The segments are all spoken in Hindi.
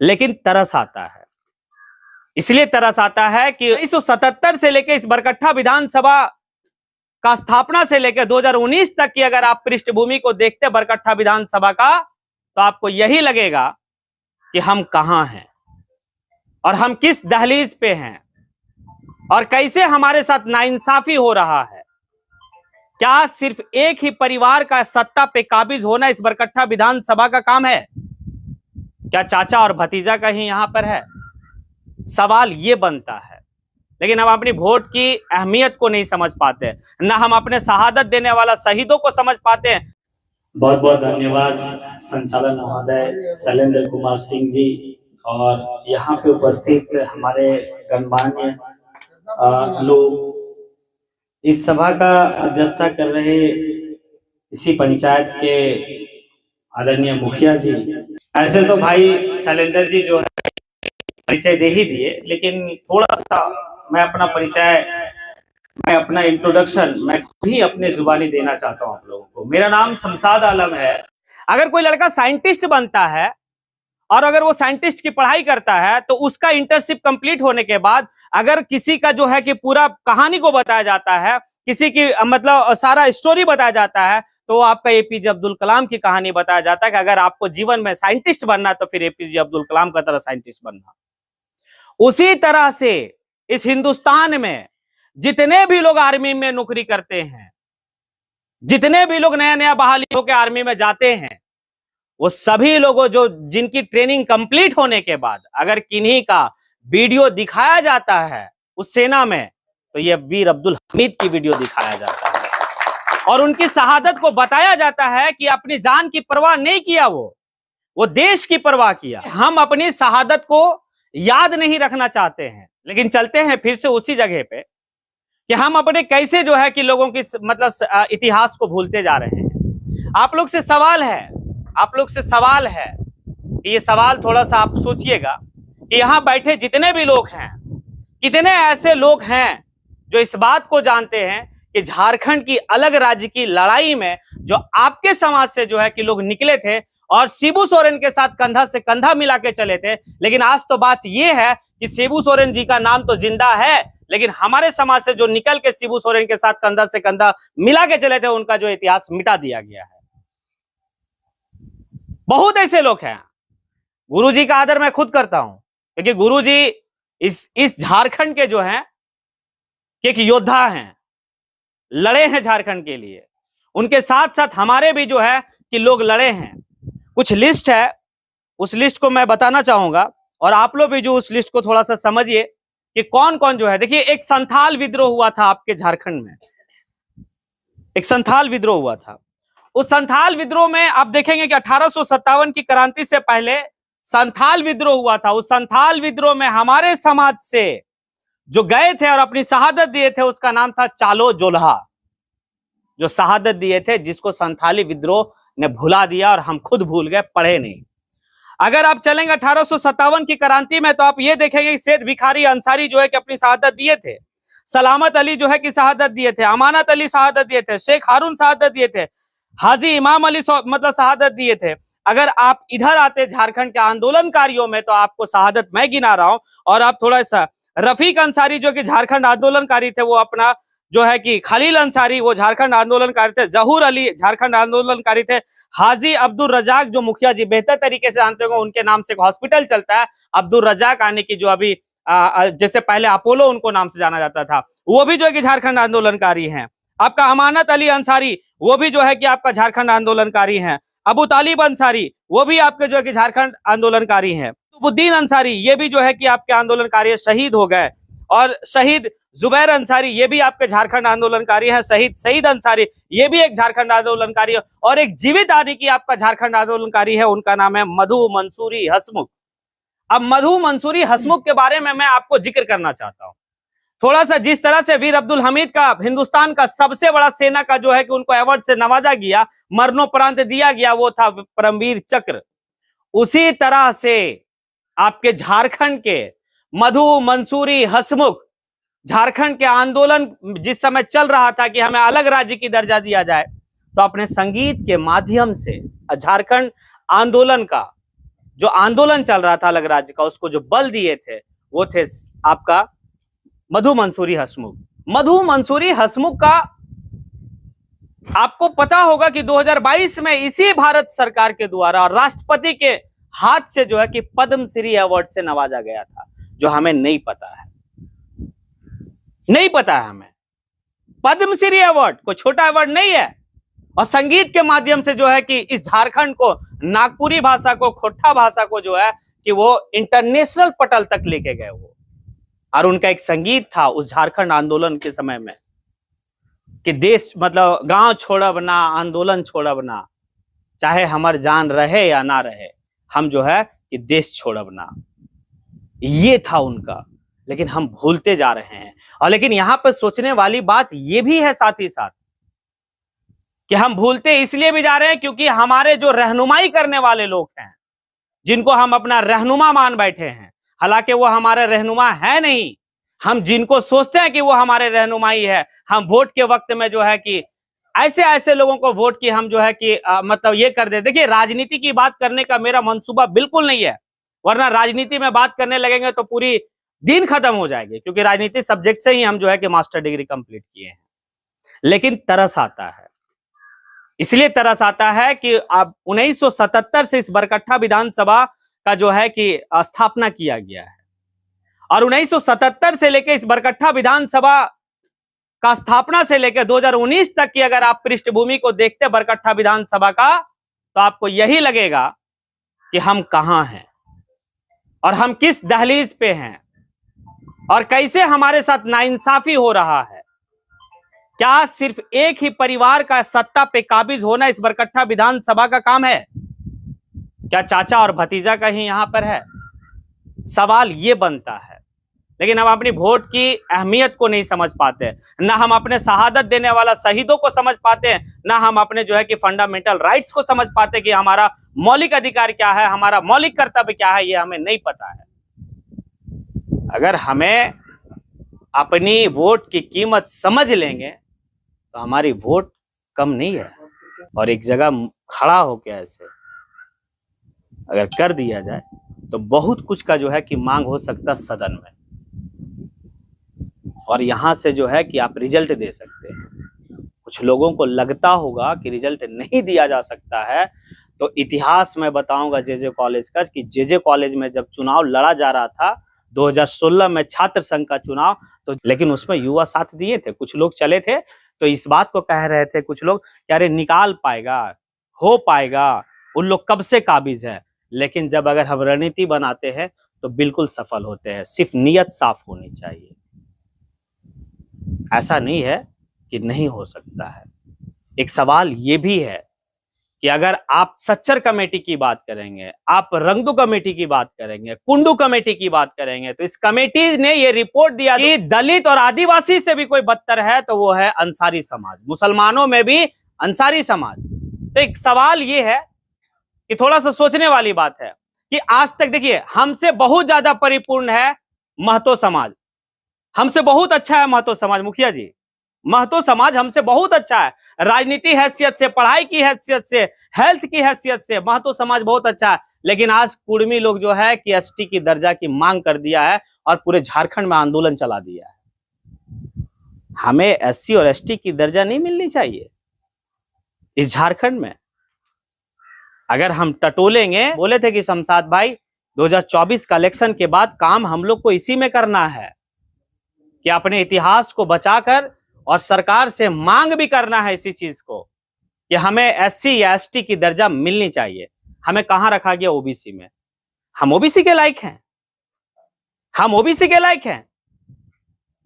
लेकिन तरस आता है। इसलिए तरस आता है कि 1977 से लेकर इस बरकट्ठा विधानसभा का स्थापना से लेकर 2019 तक की अगर आप पृष्ठभूमि को देखते बरकट्ठा विधानसभा का, तो आपको यही लगेगा कि हम कहां हैं और हम किस दहलीज पे हैं और कैसे हमारे साथ नाइंसाफी हो रहा है। क्या सिर्फ एक ही परिवार का सत्ता पे काबिज होना इस बरकट्ठा विधानसभा का काम है? क्या चाचा और भतीजा का ही यहां पर है? सवाल ये बनता है। लेकिन हम अपनी वोट की अहमियत को नहीं समझ पाते, ना हम अपने शहादत देने वाला शहीदों को समझ पाते हैं। बहुत बहुत धन्यवाद संचालक महोदय शैलेंद्र कुमार सिंह जी और यहाँ पे उपस्थित हमारे गणमान्य लोग। इस सभा का अध्यक्षता कर रहे इसी पंचायत के आदरणीय मुखिया जी। ऐसे तो भाई शैलेंद्र जी जो है परिचय दे ही दिए, लेकिन थोड़ा सा मैं अपना इंट्रोडक्शन मैं खुद ही अपने जुबानी देना चाहता हूं आप लोगों को। मेरा नाम शमशाद आलम है। अगर कोई लड़का साइंटिस्ट बनता है और अगर वो साइंटिस्ट की पढ़ाई करता है तो उसका इंटर्नशिप कंप्लीट होने के बाद अगर किसी का जो है कि पूरा कहानी को बताया जाता है, किसी की मतलब सारा स्टोरी बताया जाता है, तो आपका एपीजे अब्दुल कलाम की कहानी बताया जाता है कि अगर आपको जीवन में साइंटिस्ट बनना है तो फिर एपीजे अब्दुल कलाम का तरह साइंटिस्ट बनना। उसी तरह से इस हिंदुस्तान में जितने भी लोग आर्मी में नौकरी करते हैं, जितने भी लोग नया नया बहाली होकर आर्मी में जाते हैं, वो सभी लोगों जो जिनकी ट्रेनिंग कंप्लीट होने के बाद अगर किन्हीं का वीडियो दिखाया जाता है उस सेना में, तो ये वीर अब्दुल हमीद की वीडियो दिखाया जाता है और उनकी शहादत को बताया जाता है कि अपनी जान की परवाह नहीं किया, वो देश की परवाह किया। हम अपनी शहादत को याद नहीं रखना चाहते हैं, लेकिन चलते हैं फिर से उसी जगह पे कि हम अपने कैसे जो है कि लोगों की मतलब इतिहास को भूलते जा रहे हैं। आप लोग से सवाल है कि ये सवाल थोड़ा सा आप सोचिएगा कि यहाँ बैठे जितने भी लोग हैं, कितने ऐसे लोग हैं जो इस बात को जानते हैं कि झारखंड की अलग राज्य की लड़ाई में जो आपके समाज से जो है कि लोग निकले थे और शिबू सोरेन के साथ कंधा से कंधा मिला के चले थे। लेकिन आज तो बात यह है कि शिबू सोरेन जी का नाम तो जिंदा है, लेकिन हमारे समाज से जो निकल के शिबू सोरेन के साथ कंधा से कंधा मिला के चले थे, उनका जो इतिहास मिटा दिया गया है। बहुत ऐसे लोग हैं। गुरुजी का आदर मैं खुद करता हूं, क्योंकि गुरुजी इस झारखंड के जो हैं कि एक योद्धा हैं, लड़े हैं झारखंड के लिए। उनके साथ साथ हमारे भी जो है कि लोग लड़े हैं। कुछ लिस्ट है, उस लिस्ट को मैं बताना चाहूंगा और आप लोग भी जो उस लिस्ट को थोड़ा सा समझिए कि कौन कौन जो है। देखिए, एक संथाल विद्रोह हुआ था आपके झारखंड में, एक संथाल विद्रोह हुआ था। उस संथाल विद्रोह में आप देखेंगे कि 1857 की क्रांति से पहले संथाल विद्रोह हुआ था। उस संथाल विद्रोह में हमारे समाज से जो गए थे और अपनी शहादत दिए थे, उसका नाम था चालो जोल्हा। जो शहादत दिए थे, जिसको संथाली विद्रोह ने भुला दिया और हम खुद भूल गए, पढ़े नहीं। अगर आप चलेंगे 1857 की क्रांति में, तो आप ये देखेंगे कि सैयद भिखारी अंसारी जो है कि अपनी शहादत दिए थे, सलामत अली जो है कि शहादत दिए थे, अमानत अली शहादत दिए थे, शेख हारून शहादत दिए थे, हाजी इमाम अली मतलब शहादत दिए थे। अगर आप इधर आते झारखंड के आंदोलनकारियों में, तो आपको शहादत मैं गिना रहा हूं और आप थोड़ा सा रफीक अंसारी जो कि झारखंड आंदोलनकारी थे, वो अपना जो है कि खलील अंसारी वो झारखंड आंदोलनकारी थे, जहूर अली झारखंड आंदोलनकारी थे, हाजी अब्दुल रजाक जो मुखिया जी बेहतर तरीके से जानते होंगे, उनके नाम से एक हॉस्पिटल चलता है अब्दुल रजाक आने की, जो अभी जैसे पहले अपोलो उनको नाम से जाना जाता था, वो भी जो है कि झारखंड आंदोलनकारी हैं। आपका अमानत अली अंसारी वो भी जो है कि आपका झारखंड आंदोलनकारी हैं। अबू तालिब अंसारी वो भी आपके जो है कि झारखंड आंदोलनकारी हैं। कुतुबुद्दीन अंसारी ये भी जो है कि आपके आंदोलनकारी शहीद हो गए। और शहीद जुबैर अंसारी ये भी आपके झारखंड आंदोलनकारी है। शहीद सईद अंसारी ये भी एक झारखंड आंदोलनकारी है। और एक जीवित आने की आपका झारखंड आंदोलनकारी है, उनका नाम है मधु मंसूरी हसमुख। अब मधु मंसूरी हसमुख के बारे में मैं आपको जिक्र करना चाहता हूं थोड़ा सा। जिस तरह से वीर अब्दुल हमीद का हिंदुस्तान का सबसे बड़ा सेना का जो है कि उनको अवार्ड से नवाजा गया, मरणोपरांत दिया गया, वो था परमवीर चक्र। उसी तरह से आपके झारखंड के मधु मंसूरी हसमुख, झारखंड के आंदोलन जिस समय चल रहा था कि हमें अलग राज्य की दर्जा दिया जाए, तो अपने संगीत के माध्यम से झारखंड आंदोलन का जो आंदोलन चल रहा था अलग राज्य का, उसको जो बल दिए थे वो थे आपका मधु मंसूरी हंसमुख। मधु मंसूरी हंसमुख का आपको पता होगा कि 2022 में इसी भारत सरकार के द्वारा और राष्ट्रपति के हाथ से जो है कि पद्मश्री अवार्ड से नवाजा गया था, जो हमें नहीं पता है। नहीं पता है हमें। पद्मश्री अवार्ड कोई छोटा अवार्ड नहीं है। और संगीत के माध्यम से जो है कि इस झारखंड को, नागपुरी भाषा को, खोटा भाषा को जो है कि वो इंटरनेशनल पटल तक लेके गए वो। और उनका एक संगीत था उस झारखंड आंदोलन के समय में कि देश मतलब गांव छोड़ब ना, आंदोलन छोड़ब ना, चाहे हमार जान रहे या ना रहे, हम जो है कि देश छोड़ब ना, ये था उनका। लेकिन हम भूलते जा रहे हैं। और लेकिन यहां पर सोचने वाली बात ये भी है साथ ही साथ कि हम भूलते इसलिए भी जा रहे हैं क्योंकि हमारे जो रहनुमाई करने वाले लोग हैं, जिनको हम अपना रहनुमा मान बैठे हैं, हालांकि वो हमारे रहनुमा है नहीं, हम जिनको सोचते हैं कि वो हमारे रहनुमाई है, हम वोट के वक्त में जो है कि ऐसे ऐसे लोगों को वोट की हम जो है कि मतलब ये कर दे। देखिए, राजनीति की बात करने का मेरा मंसूबा बिल्कुल नहीं है, वरना राजनीति में बात करने लगेंगे तो पूरी दिन खत्म हो जाएगी, क्योंकि राजनीति सब्जेक्ट से ही हम जो है कि मास्टर डिग्री कंप्लीट किए हैं। लेकिन तरस आता है, इसलिए तरस आता है कि अब 1977 से इस बरकट्ठा विधानसभा का जो है कि स्थापना किया गया है। और 1977 से लेकर इस बरकट्ठा विधानसभा का स्थापना से लेकर 2019 तक की अगर आप पृष्ठभूमि को देखते बरकट्ठा विधानसभा का, तो आपको यही लगेगा कि हम कहां हैं और हम किस दहलीज पे हैं और कैसे हमारे साथ नाइंसाफी हो रहा है। क्या सिर्फ एक ही परिवार का सत्ता पे काबिज होना इस बरकट्ठा विधानसभा का काम है? क्या चाचा और भतीजा का ही यहां पर है? सवाल ये बनता है। लेकिन हम अपनी वोट की अहमियत को नहीं समझ पाते, ना हम अपने शहादत देने वाला शहीदों को समझ पाते हैं, ना हम अपने जो है कि फंडामेंटल राइट्स को समझ पाते कि हमारा मौलिक अधिकार क्या है, हमारा मौलिक कर्तव्य क्या है, ये हमें नहीं पता है। अगर हमें अपनी वोट की कीमत समझ लेंगे तो हमारी वोट कम नहीं है। और एक जगह खड़ा होकर ऐसे अगर कर दिया जाए तो बहुत कुछ का जो है कि मांग हो सकता सदन में, और यहां से जो है कि आप रिजल्ट दे सकते हैं। कुछ लोगों को लगता होगा कि रिजल्ट नहीं दिया जा सकता है, तो इतिहास में बताऊंगा जेजे कॉलेज का कि जेजे कॉलेज में जब चुनाव लड़ा जा रहा था 2016 में छात्र संघ का चुनाव, तो लेकिन उसमें युवा साथ दिए थे, कुछ लोग चले थे, तो इस बात को कह रहे थे कुछ लोग कि अरे निकाल पाएगा, हो पाएगा, उन लोग कब से काबिज है। लेकिन जब अगर हम रणनीति बनाते हैं तो बिल्कुल सफल होते हैं। सिर्फ नियत साफ होनी चाहिए, ऐसा नहीं है कि नहीं हो सकता है। एक सवाल ये भी है कि अगर आप सच्चर कमेटी की बात करेंगे, आप रंगदू कमेटी की बात करेंगे, कुंडू कमेटी की बात करेंगे, तो इस कमेटी ने ये रिपोर्ट दिया कि दलित और आदिवासी से भी कोई बदतर है तो वो है अंसारी समाज, मुसलमानों में भी अंसारी समाज। तो एक सवाल ये है कि थोड़ा सा सोचने वाली बात है कि आज तक देखिए हमसे बहुत ज्यादा परिपूर्ण है महतो समाज, हमसे बहुत अच्छा है महतो समाज। मुखिया जी, महतो समाज हमसे बहुत अच्छा है, राजनीति हैसियत से, पढ़ाई की हैसियत से, हेल्थ की हैसियत से महतो समाज बहुत अच्छा है। लेकिन आज कुर्मी लोग जो है कि एसटी की दर्जा की मांग कर दिया है और पूरे झारखंड में आंदोलन चला दिया है। हमें एससी और एसटी की दर्जा नहीं मिलनी चाहिए इस झारखंड में। अगर हम टटोलेंगे, बोले थे कि शमशाद भाई 2024 का इलेक्शन के बाद काम हम लोग को इसी में करना है कि अपने इतिहास को बचाकर, और सरकार से मांग भी करना है इसी चीज को कि हमें एससी या एसटी की दर्जा मिलनी चाहिए। हमें कहां रखा गया? ओबीसी में। हम ओबीसी के लायक हैं, हम ओबीसी के लायक हैं।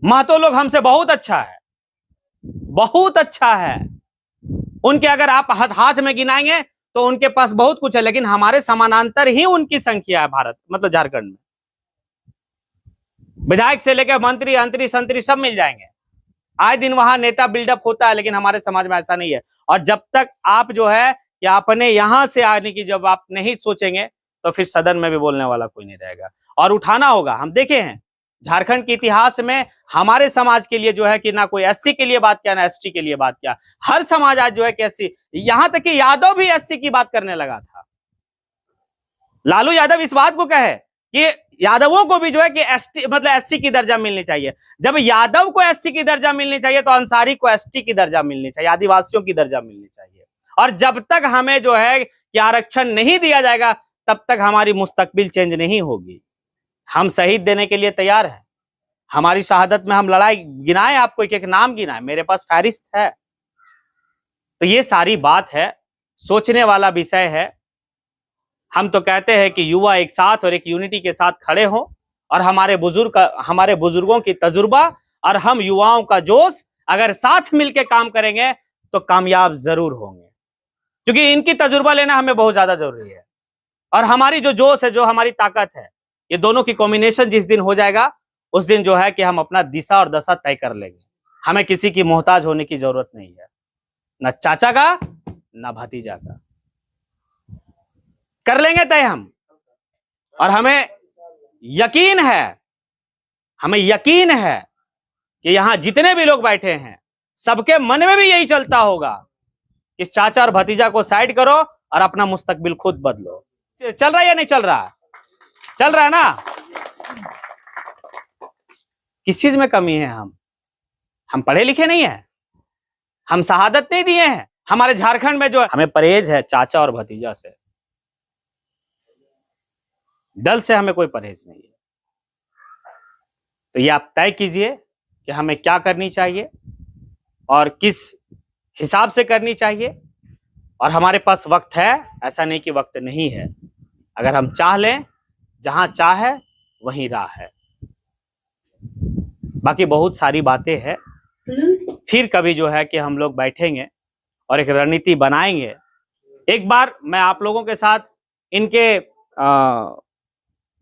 महतो लोग हमसे बहुत अच्छा है, बहुत अच्छा है। उनके अगर आप हाथ में गिनाएंगे तो उनके पास बहुत कुछ है, लेकिन हमारे समानांतर ही उनकी संख्या है भारत मतलब झारखंड में। विधायक से लेकर मंत्री, अंतरी, संतरी सब मिल जाएंगे। आए दिन वहां नेता बिल्डअप होता है, लेकिन हमारे समाज में ऐसा नहीं है। और जब तक आप जो है कि अपने यहां से आने की जब आप नहीं सोचेंगे तो फिर सदन में भी बोलने वाला कोई नहीं रहेगा। और उठाना होगा। हम देखे हैं झारखंड के इतिहास में हमारे समाज के लिए जो है कि ना कोई एससी के लिए बात किया, ना एसटी के लिए बात किया। हर समाज आज जो है कि एससी, यहां तक कि यादव भी एससी की बात करने लगा था। लालू यादव इस बात को कहे कि यादवों को भी जो है कि एसटी मतलब एससी की दर्जा मिलनी चाहिए। जब यादव को एससी की दर्जा मिलनी चाहिए तो अंसारी को एसटी की दर्जा मिलनी चाहिए, आदिवासियों की दर्जा मिलनी चाहिए। और जब तक हमें जो है कि आरक्षण नहीं दिया जाएगा तब तक हमारी मुस्तकबिल चेंज नहीं होगी। हम शहीद देने के लिए तैयार हैं। हमारी शहादत में हम लड़ाई गिनाएं, आपको एक एक नाम गिनाएं, मेरे पास फहरिस्त है। तो ये सारी बात है, सोचने वाला विषय है। हम तो कहते हैं कि युवा एक साथ और एक यूनिटी के साथ खड़े हों और हमारे बुजुर्गों की तजुर्बा और हम युवाओं का जोश अगर साथ मिलकर काम करेंगे तो कामयाब जरूर होंगे, क्योंकि इनकी तजुर्बा लेना हमें बहुत ज्यादा जरूरी है। और हमारी जो जोश है, जो हमारी ताकत है, ये दोनों की कॉम्बिनेशन जिस दिन हो जाएगा उस दिन जो है कि हम अपना दिशा और दशा तय कर लेंगे। हमें किसी की मोहताज होने की जरूरत नहीं है, न चाचा का न भतीजा का। कर लेंगे तय हम। और हमें यकीन है कि यहां जितने भी लोग बैठे हैं सबके मन में भी यही चलता होगा कि चाचा और भतीजा को साइड करो और अपना मुस्तकबिल खुद बदलो। चल रहा है या नहीं चल रहा? चल रहा है ना? किस चीज में कमी है? हम पढ़े लिखे नहीं है, हम शहादत नहीं दिए हैं। हमारे झारखंड में जो है हमें परहेज है चाचा और भतीजा से, दल से हमें कोई परहेज नहीं है। तो ये आप तय कीजिए कि हमें क्या करनी चाहिए और किस हिसाब से करनी चाहिए। और हमारे पास वक्त है, ऐसा नहीं कि वक्त नहीं है। अगर हम चाह लें, जहां चाहे वहीं राह है। बाकी बहुत सारी बातें हैं, फिर कभी जो है कि हम लोग बैठेंगे और एक रणनीति बनाएंगे। एक बार मैं आप लोगों के साथ इनके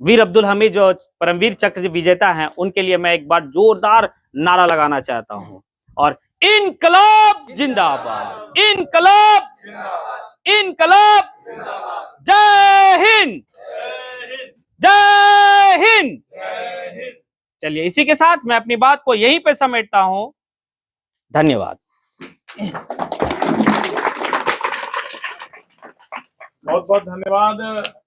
वीर अब्दुल हमीद जो परमवीर चक्र विजेता हैं उनके लिए मैं एक बार जोरदार नारा लगाना चाहता हूं। और इनकलाब जिंदाबाद, इनकलाब, इनकलाब, जय हिंद, जय हिंद। चलिए इसी के साथ मैं अपनी बात को यहीं पे समेटता हूं। धन्यवाद। बहुत बहुत धन्यवाद।